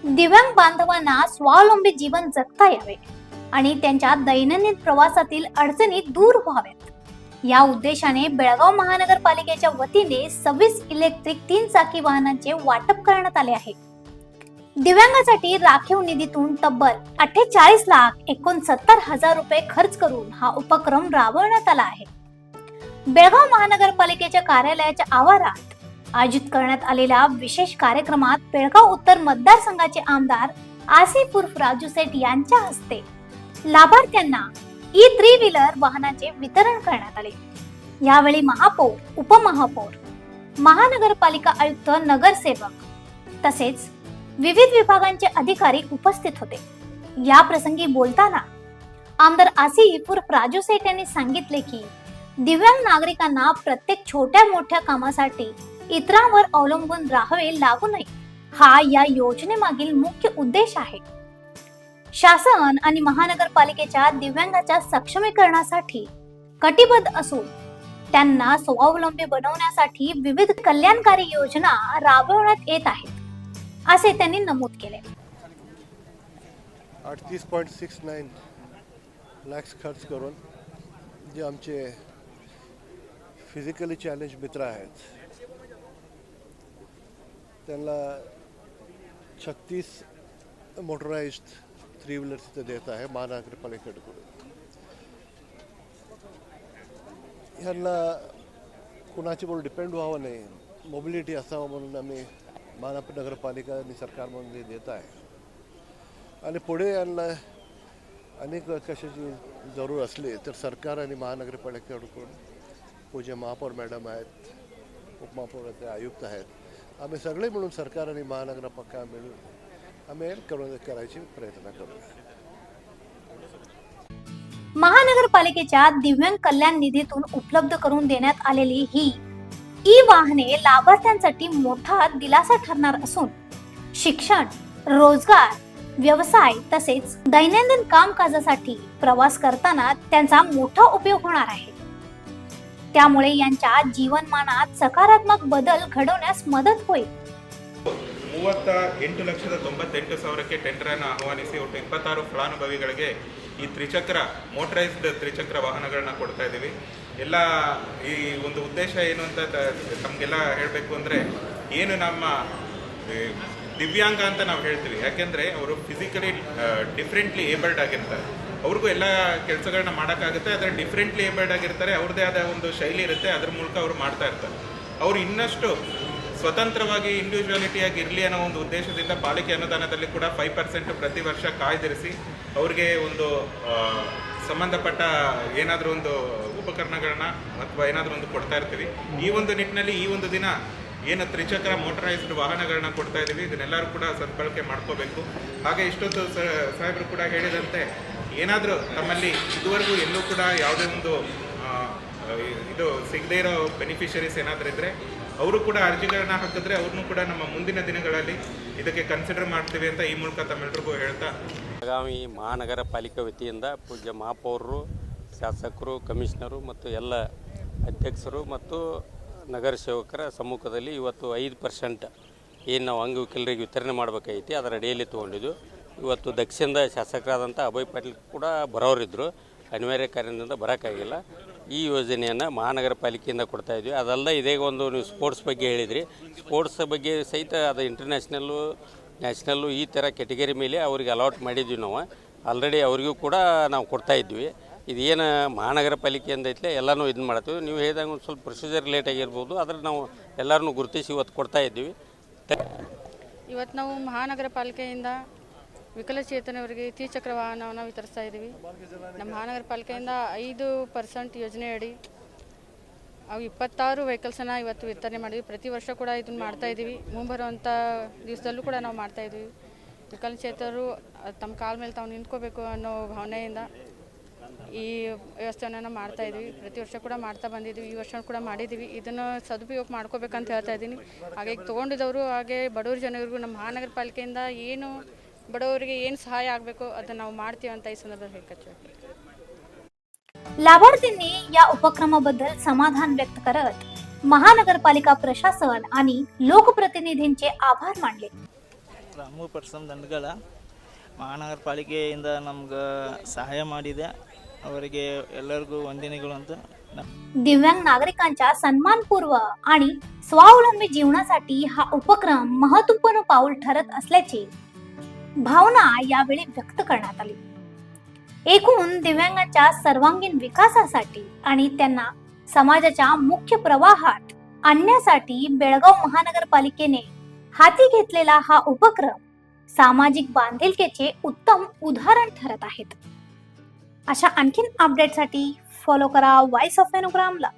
दिव्यांग बांधवांना स्वावलंबी जीवन जगता यावे आणि त्यांच्या दैनंदिन प्रवासातील अडचणी दूर व्हाव्यात या उद्देशाने बेळगाव महानगरपालिकेच्या वतीने 26 इलेक्ट्रिक 3 चाकी वाहनांचे वाटप करण्यात आले आहे। दिव्यांगासाठी राखीव निधीतून तब्बल 48,69,हजार रुपये खर्च करून हा उपक्रम राबवण्यात आला आहे। बेळगाव महानगरपालिकेच्या कार्यालयाच्या आवारात आयोजित करण्यात आलेल्या विशेष कार्यक्रमात बेळगाव उत्तर मतदारसंघाचे आमदार आसिफ उर्फ राजू सेठ यांच्या हस्ते लाभार्थ्यांना ई3 व्हीलर वाहनाचे वितरण करण्यात आले। यावेळी महापौर, उपमहापौर, महानगरपालिका आयुक्त, नगरसेवक तसेच विविध विभागांचे अधिकारी उपस्थित होते। या प्रसंगी बोलताना आमदार आसिफ उर्फ राजू सेठ यांनी सांगितले की दिव्यांग नागरिकांना प्रत्येक छोट्या मोठ्या कामासाठी इतरांवर अवलंबून राहावे लागू नये हा या योजनेमागील मुख्य उद्देश आहे। शासन आणि महानगरपालिकेच्या दिव्यांगाच्या सक्षमीकरणासाठी कटिबद्ध असून त्यांना स्वावलंबी बनवण्यासाठी विविध कल्याणकारी योजना राबवण्यात येत आहेत असे त्यांनी नमूद केले। 38.69 लाख खर्च करून जे आमचे फिजिकली चॅलेंज मित्र आहेत त्यांना 36 मोटराइज्ड 3 व्हीलर्स देत आहे महानगरपालिकेकडून। ह्यांना कुणाच्यावर डिपेंड व्हावं नाही, मोबिलिटी असावं म्हणून आम्ही महानगरपालिका आणि सरकार म्हणून देत आहे। आणि पुढे यांना अनेक कशाची जरूर असली तर सरकार आणि महानगरपालिकेकडून पूज्य महापौर मॅडम आहेत, उपमहापौर आहेत, आयुक्त आहेत, आम्ही सगळे मिळून सरकार आणि महानगरपालिका मिळून आम्ही करायची प्रयत्न करू। महानगरपालिकेच्या दिव्यांग कल्याण निधीतून उपलब्ध करून देण्यात आलेली ही ई वाहने लाभार्थ्यांसाठी मोठा दिलासा ठरणार असून शिक्षण, रोजगार, व्यवसाय तसेच दैनंदिन कामकाजासाठी प्रवास करताना त्यांचा मोठा उपयोग होणार आहे। त्यामुळे यांच्या जीवनमानात सकारात्मक बदल घडवण्यास मदत होईल। 38,98,000ಕ್ಕೆ ಟೆಂಡರ್ ಅನ್ನು ಆಹ್ವಾನಿಸಿ ಒಟ್ಟು 26 ಫಲಾನುಭವಿಗಳಿಗೆ ಈ ತ್ರಿಚಕ್ರ ಮೋಟರೈಸ್ಡ್ ತ್ರಿಚಕ್ರ ವಾಹನಗಳನ್ನ ಕೊಡ್ತಾ ಇದ್ದೀವಿ। ಎಲ್ಲ ಈ ಒಂದು ಉದ್ದೇಶ ಏನು ಅಂತ ತಮಗೆಲ್ಲ ಹೇಳಬೇಕು ಅಂದರೆ ಏನು ನಮ್ಮ ದಿವ್ಯಾಂಗ ಅಂತ ನಾವು ಹೇಳ್ತೀವಿ, ಯಾಕೆಂದರೆ ಅವರು ಫಿಸಿಕಲಿ ಡಿಫ್ರೆಂಟ್ಲಿ ಏಬಲ್ಡ್ ಆಗಿರ್ತಾರೆ, ಅವ್ರಿಗೂ ಎಲ್ಲ ಕೆಲಸಗಳನ್ನ ಮಾಡೋಕ್ಕಾಗುತ್ತೆ, ಆದರೆ ಡಿಫ್ರೆಂಟ್ಲಿ ಏಬಲ್ಡ್ ಆಗಿರ್ತಾರೆ, ಅವ್ರದ್ದೇ ಆದ ಒಂದು ಶೈಲಿ ಇರುತ್ತೆ, ಅದ್ರ ಮೂಲಕ ಅವರು ಮಾಡ್ತಾ ಇರ್ತಾರೆ। ಅವರು ಇನ್ನಷ್ಟು ಸ್ವತಂತ್ರವಾಗಿ ಇಂಡಿವಿಜುವಾಲಿಟಿಯಾಗಿ ಇರಲಿ ಅನ್ನೋ ಒಂದು ಉದ್ದೇಶದಿಂದ ಪಾಲಿಕೆ ಅನುದಾನದಲ್ಲಿ ಕೂಡ 5% ಪ್ರತಿ ವರ್ಷ ಕಾಯ್ದಿರಿಸಿ ಅವ್ರಿಗೆ ಒಂದು ಸಂಬಂಧಪಟ್ಟ ಏನಾದರೂ ಒಂದು ಉಪಕರಣಗಳನ್ನ ಅಥವಾ ಏನಾದರೂ ಒಂದು ಕೊಡ್ತಾ ಇರ್ತೀವಿ। ಈ ಒಂದು ನಿಟ್ಟಿನಲ್ಲಿ ಈ ಒಂದು ದಿನ ಏನು ತ್ರಿಚಕ್ರ ಮೋಟರೈಸ್ಡ್ ವಾಹನಗಳನ್ನ ಕೊಡ್ತಾ ಇದ್ದೀವಿ, ಇದನ್ನೆಲ್ಲರೂ ಕೂಡ ಸದ್ಬಳಕೆ ಮಾಡ್ಕೋಬೇಕು। ಹಾಗೆ ಇಷ್ಟೊತ್ತು ಸಾಹೇಬರು ಕೂಡ ಹೇಳಿದಂತೆ ಏನಾದರೂ ನಮ್ಮಲ್ಲಿ ಇದುವರೆಗೂ ಎಲ್ಲೂ ಕೂಡ ಯಾವುದೇ ಒಂದು ಇದು ಸಿಗದೇ ಇರೋ ಬೆನಿಫಿಷರೀಸ್ ಏನಾದರೂ ಇದ್ದರೆ ಅವರು ಕೂಡ ಅರ್ಜಿಗಳನ್ನ ಹಾಕಿದ್ರೆ ಅವ್ರನ್ನೂ ಕೂಡ ನಮ್ಮ ಮುಂದಿನ ದಿನಗಳಲ್ಲಿ ಇದಕ್ಕೆ ಕನ್ಸಿಡರ್ ಮಾಡ್ತೀವಿ ಅಂತ ಈ ಮೂಲಕ ತಮ್ಮೆಲ್ಲರಿಗೂ ಹೇಳ್ತಾ, ಬೆಳಗಾವಿ ಮಹಾನಗರ ಪಾಲಿಕೆ ವತಿಯಿಂದ ಪೂಜ್ಯ ಮಹಾಪೌರರು, ಶಾಸಕರು, ಕಮಿಷನರು ಮತ್ತು ಎಲ್ಲ ಅಧ್ಯಕ್ಷರು ಮತ್ತು ನಗರ ಸೇವಕರ ಸಮ್ಮುಖದಲ್ಲಿ ಇವತ್ತು 5% ಏನು ನಾವು ಅಂಗವಿಕಲರಿಗೆ ವಿತರಣೆ ಮಾಡಬೇಕಾಗಿತ್ತು ಅದರ ಅಡಿಯಲ್ಲಿ ತೊಗೊಂಡಿದ್ದು। ಇವತ್ತು ದಕ್ಷಿಣದ ಶಾಸಕರಾದಂಥ ಅಭಯ್ ಪಾಟೀಲ್ ಕೂಡ ಬರೋರಿದ್ದರು, ಅನಿವಾರ್ಯ ಕಾರಣದಿಂದ ಬರೋಕ್ಕಾಗಿಲ್ಲ। ಈ ಯೋಜನೆಯನ್ನು ಮಹಾನಗರ ಪಾಲಿಕೆಯಿಂದ ಕೊಡ್ತಾ ಇದ್ವಿ। ಅದಲ್ಲದೆ ಇದೇ ಒಂದು ನೀವು ಸ್ಪೋರ್ಟ್ಸ್ ಬಗ್ಗೆ ಹೇಳಿದ್ರಿ, ಸ್ಪೋರ್ಟ್ಸ್ ಬಗ್ಗೆ ಸಹಿತ ಅದು ಇಂಟರ್ನ್ಯಾಷನಲ್ಲು, ನ್ಯಾಷನಲ್ಲು ಈ ಥರ ಕೆಟಗರಿ ಮೇಲೆ ಅವ್ರಿಗೆ ಅಲಾಟ್ ಮಾಡಿದ್ವಿ ನಾವು ಆಲ್ರೆಡಿ, ಅವರಿಗೂ ಕೂಡ ನಾವು ಕೊಡ್ತಾ ಇದ್ವಿ। ಇದೇನು ಮಹಾನಗರ ಪಾಲಿಕೆಯಿಂದ ಐತಲೇ ಎಲ್ಲನೂ ಇದನ್ನು ಮಾಡ್ತೀವಿ। ನೀವು ಹೇಳಿದಂಗೆ ಒಂದು ಸ್ವಲ್ಪ ಪ್ರೊಸೀಜರ್ ಲೇಟ್ ಆಗಿರ್ಬೋದು, ಆದರೆ ನಾವು ಎಲ್ಲರನ್ನೂ ಗುರುತಿಸಿ ಇವತ್ತು ಕೊಡ್ತಾ ಇದ್ದೀವಿ। ಇವತ್ತು ನಾವು ಮಹಾನಗರ ಪಾಲಿಕೆಯಿಂದ ವಿಕಲಚೇತನವರಿಗೆ ತ್ರಿಚಕ್ರ ವಾಹನವನ್ನು ವಿತರಿಸ್ತಾ ಇದ್ದೀವಿ। ನಮ್ಮ ಮಹಾನಗರ ಪಾಲಿಕೆಯಿಂದ 5% ಯೋಜನೆ ಅಡಿ ಅವು 26 ವೆಹಿಕಲ್ಸನ್ನು ಇವತ್ತು ವಿತರಣೆ ಮಾಡಿದ್ವಿ। ಪ್ರತಿ ವರ್ಷ ಕೂಡ ಇದನ್ನು ಮಾಡ್ತಾ ಇದ್ದೀವಿ, ಮುಂಬರುವಂಥ ದಿವಸದಲ್ಲೂ ಕೂಡ ನಾವು ಮಾಡ್ತಾ ಇದ್ದೀವಿ। ವಿಕಲಚೇತನರು ತಮ್ಮ ಕಾಲ ಮೇಲೆ ತಾವು ನಿಂತ್ಕೋಬೇಕು ಅನ್ನೋ ಭಾವನೆಯಿಂದ ಈ ವ್ಯವಸ್ಥೆಯನ್ನು ಮಾಡ್ತಾ ಇದ್ದೀವಿ, ಪ್ರತಿ ವರ್ಷ ಕೂಡ ಮಾಡ್ತಾ ಬಂದಿದ್ದೀವಿ, ಈ ವರ್ಷ ಕೂಡ ಮಾಡಿದ್ದೀವಿ। ಇದನ್ನು ಸದುಪಯೋಗ ಮಾಡ್ಕೋಬೇಕಂತ ಹೇಳ್ತಾ ಇದ್ದೀನಿ। ಹಾಗೆ ಈಗ ತೊಗೊಂಡಿದ್ದವರು ಹಾಗೆ बडवर ಜನರಿಗೂ ನಮ್ಮ ಮಹಾನಗರ ಪಾಲಿಕೆಯಿಂದ ಏನು बडवರಿಗೆ ಏನು ಸಹಾಯ ಆಗಬೇಕು ಅದನ್ನು ನಾವು ಮಾಡ್ತೀವಿ ಅಂತ ಈ ಸಂದರ್ಭದಲ್ಲಿ ಹೇಳಕ್ಕೆ लाभार्थींनी या उपक्रमाबद्दल समाधान व्यक्त करत महानगरपालिका प्रशासन आणि लोकप्रतिनिधींचे आभार मानले। ರಾಮು ಪರಸಂ ದಂಡಗಳ ಮಹಾನಗರ ಪಾಲಿಕೆಯಿಂದ ನಮ್ಗೆ ಸಹಾಯ ಮಾಡಿದೆ. ಅವರಿಗೆ ಎಲ್ಲರಿಗೂ ವಂದನೆಗಳು ಅಂತ दिव्यांग नागरिकांच्या सन्मानपूर्व आणि स्वावलंबी जीवनासाठी हा उपक्रम महत्त्वपूर्ण पाऊल ठरत असल्याची भावना यावेळी व्यक्त करण्यात आली. एकूण दिव्यांगांच्या सर्वांगीण विकासासाठी आणि त्यांना समाजाच्या मुख्य प्रवाहात आणण्यासाठी बेळगाव महानगरपालिकेने हाती घेतलेला हा उपक्रम सामाजिक बांधिलकीचे उत्तम उदाहरण ठरत आहेत. अशा आणखीन अपडेटसाठी फॉलो करा वॉइस ऑफ वेणुग्रामला.